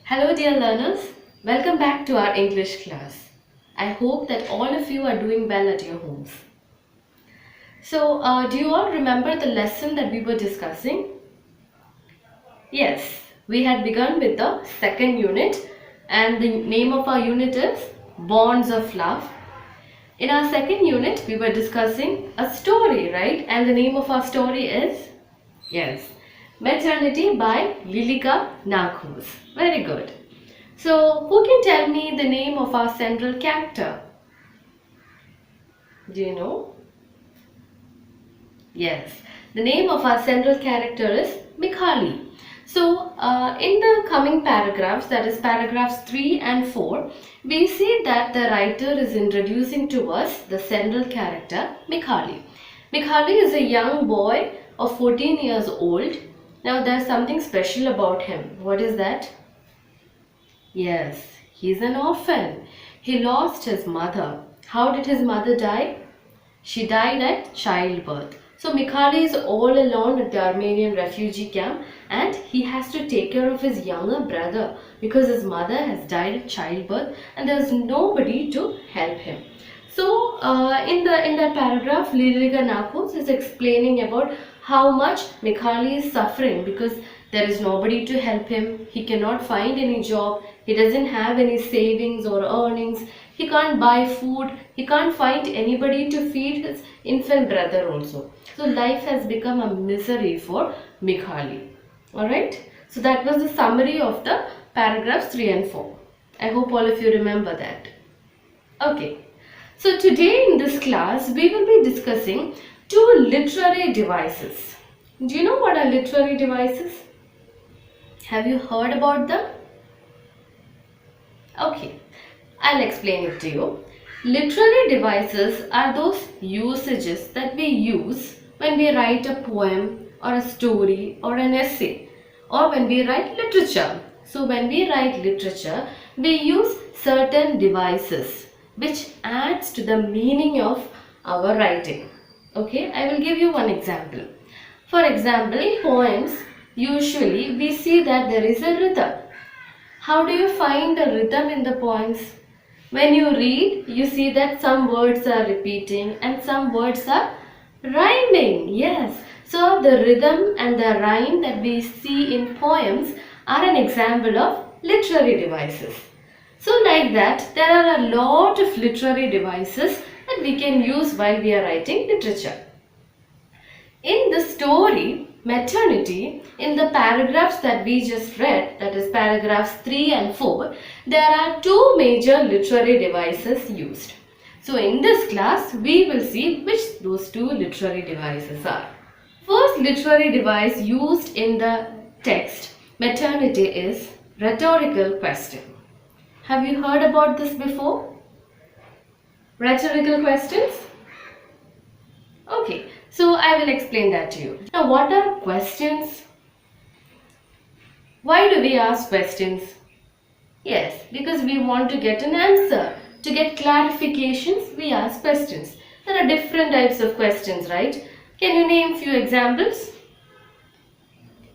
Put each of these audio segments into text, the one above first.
Hello dear learners, welcome back to our English class. I hope that all of you are doing well at your homes. So, do you all remember the lesson that we were discussing? Yes, we had begun with the second unit and the name of our unit is Bonds of Love. In our second unit, we were discussing a story, right? And the name of our story is, yes, Maternity by Lilika Nakos. Very good. So, who can tell me the name of our central character? Do you know? Yes, the name of our central character is Mikhali. So, in the coming paragraphs, that is paragraphs 3 and 4, we see that the writer is introducing to us the central character Mikhali. Mikhali is a young boy of 14 years old. Now, there's something special about him. What is that? Yes, he's an orphan. He lost his mother. How did his mother die? She died at childbirth. So Mikhali is all alone at the Armenian refugee camp and he has to take care of his younger brother because his mother has died at childbirth and there is nobody to help him. So, in that paragraph, Lilika Nakos is explaining about how much Mikhali is suffering because there is nobody to help him. He cannot find any job. He doesn't have any savings or earnings. He can't buy food. He can't find anybody to feed his infant brother also. So life has become a misery for Mikhali. Alright. So that was the summary of the paragraphs 3 and 4. I hope all of you remember that. Okay. So today in this class we will be discussing two literary devices. Do you know what are literary devices? Have you heard about them? Okay, I'll explain it to you. Literary devices are those usages that we use when we write a poem or a story or an essay or when we write literature. So when we write literature, we use certain devices which adds to the meaning of our writing. Okay, I will give you one example. For example, in poems, usually we see that there is a rhythm. How do you find the rhythm in the poems? When you read, you see that some words are repeating and some words are rhyming. Yes. So the rhythm and the rhyme that we see in poems are an example of literary devices. So like that, there are a lot of literary devices that we can use while we are writing literature. In the story, Maternity, in the paragraphs that we just read, that is paragraphs 3 and 4, there are two major literary devices used. So in this class, we will see which those two literary devices are. First literary device used in the text, Maternity, is rhetorical question. Have you heard about this before? Rhetorical questions? Okay, so I will explain that to you. Now, what are questions? Why do we ask questions? Yes, because we want to get an answer. To get clarifications, we ask questions. There are different types of questions, right? Can you name few examples?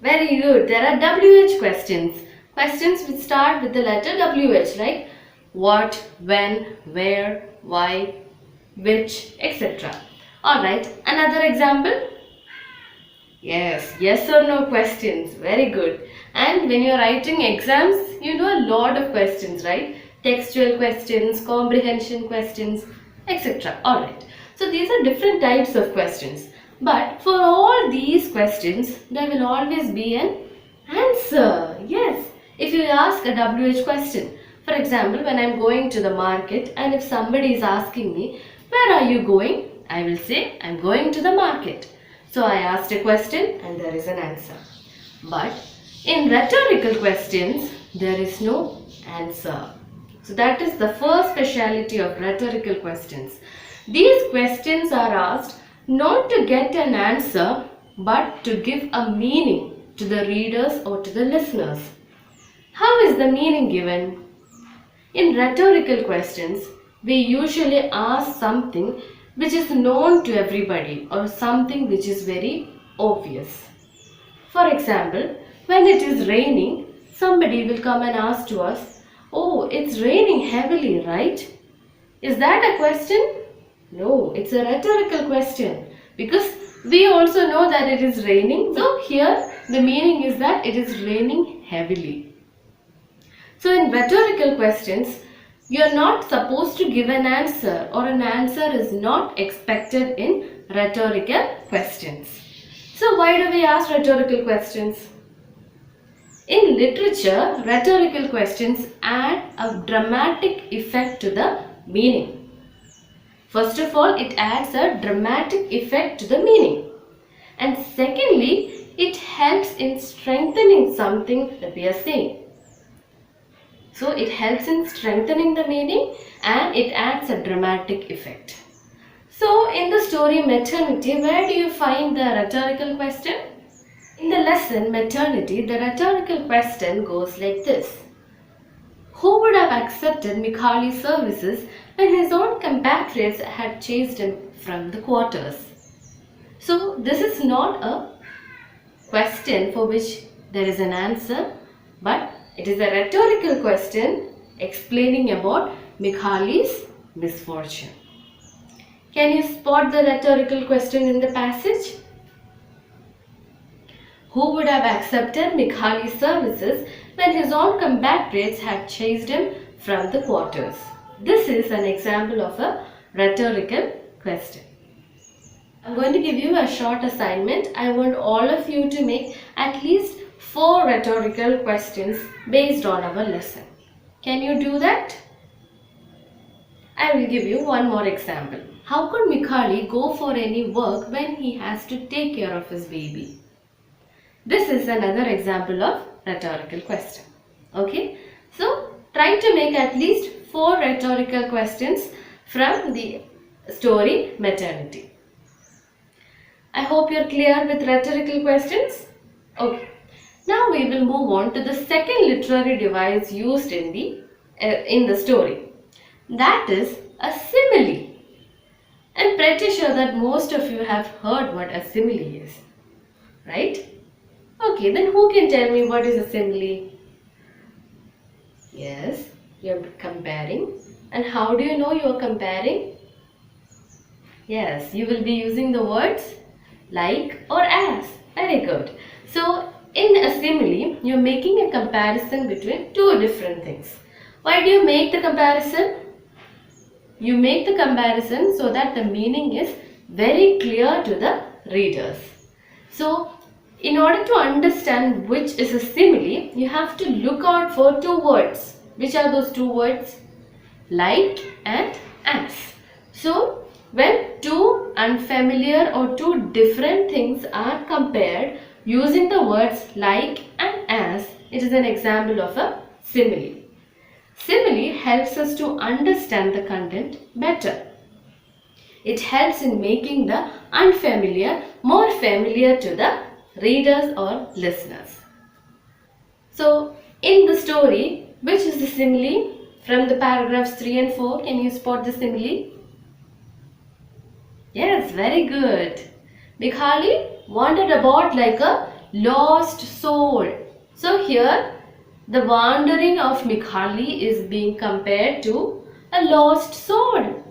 Very good. There are WH questions. Questions which start with the letter WH, like what, when, where, why, which, etc. Alright, another example? Yes or no questions. Very good. And when you are writing exams, you know a lot of questions, right? Textual questions, comprehension questions, etc. Alright. So these are different types of questions. But for all these questions, there will always be an answer. Yes. If you ask a WH question, for example, when I am going to the market and if somebody is asking me, where are you going? I will say, I am going to the market. So I asked a question and there is an answer. But in rhetorical questions, there is no answer. So that is the first speciality of rhetorical questions. These questions are asked not to get an answer, but to give a meaning to the readers or to the listeners. How is the meaning given? In rhetorical questions, we usually ask something which is known to everybody or something which is very obvious. For example, when it is raining, Somebody will come and ask to us, oh, it's raining heavily, right? Is that a question? No, it's a rhetorical question because we also know that it is raining. So here the meaning is that it is raining heavily. So in rhetorical questions, you are not supposed to give an answer, or an answer is not expected in rhetorical questions. So why do we ask rhetorical questions? In literature, rhetorical questions add a dramatic effect to the meaning. First of all, it adds a dramatic effect to the meaning. And secondly, it helps in strengthening something that we are saying. So it helps in strengthening the meaning and it adds a dramatic effect. So in the story Maternity, where do you find the rhetorical question? In the lesson Maternity, the rhetorical question goes like this. Who would have accepted Mikhali's services when his own compatriots had chased him from the quarters? So this is not a question for which there is an answer, but it is a rhetorical question explaining about Mikhali's misfortune. Can you spot the rhetorical question in the passage? Who would have accepted Mikhali's services when his own compatriots had chased him from the quarters? This is an example of a rhetorical question. I'm going to give you a short assignment. I want all of you to make at least 4 rhetorical questions based on our lesson. Can you do that? I will give you one more example. How could Mikhali go for any work when he has to take care of his baby? This is another example of rhetorical question. Okay, so try to make at least 4 rhetorical questions from the story Maternity. I hope you're clear with rhetorical questions. Okay, now we will move on to the second literary device used in the story. That is a simile. I'm pretty sure that most of you have heard what a simile is, right? Okay, then who can tell me what is a simile? Yes, you're comparing. And how do you know you're comparing? Yes, you will be using the words like or as. Very good. So, in a simile, you're making a comparison between 2 different things. Why do you make the comparison? You make the comparison so that the meaning is very clear to the readers. So, in order to understand which is a simile, you have to look out for 2 words. Which are those 2 words? Like and as. So, when 2 unfamiliar or 2 different things are compared using the words like and as, it is an example of a simile. Simile helps us to understand the content better. It helps in making the unfamiliar more familiar to the readers or listeners. So, in the story, which is the simile? From the paragraphs 3 and 4, can you spot the simile? Yes, very good. Mikhali wandered about like a lost soul. So here, the wandering of Mikhali is being compared to a lost soul.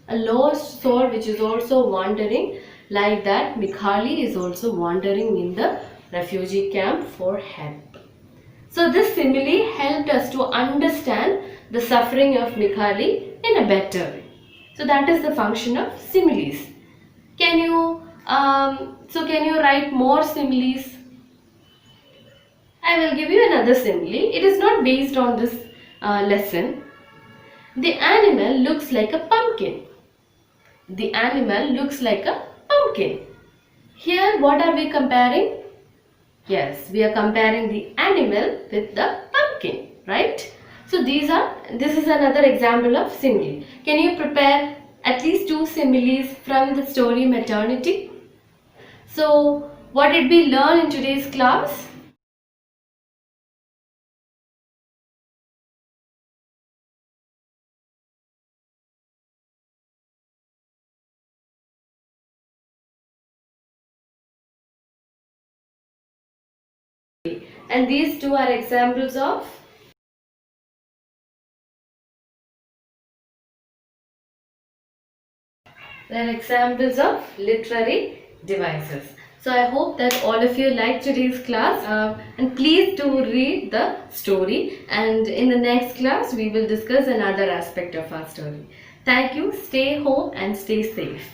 A lost soul which is also wandering, like that Mikhali is also wandering in the refugee camp for help. So this simile helped us to understand the suffering of Mikhali in a better way. So that is the function of similes. Can you write more similes? I will give you another simile. It is not based on this lesson. The animal looks like a pumpkin. The animal looks like a pumpkin. Here what are we comparing? Yes, we are comparing the animal with the pumpkin, right? So this is another example of simile. Can you prepare at least 2 similes from the story Maternity? So what did we learn in today's class? And these two are examples of literary devices. So I hope that all of you liked today's class, and please do read the story, and in the next class we will discuss another aspect of our story. Thank you. Stay home and stay safe.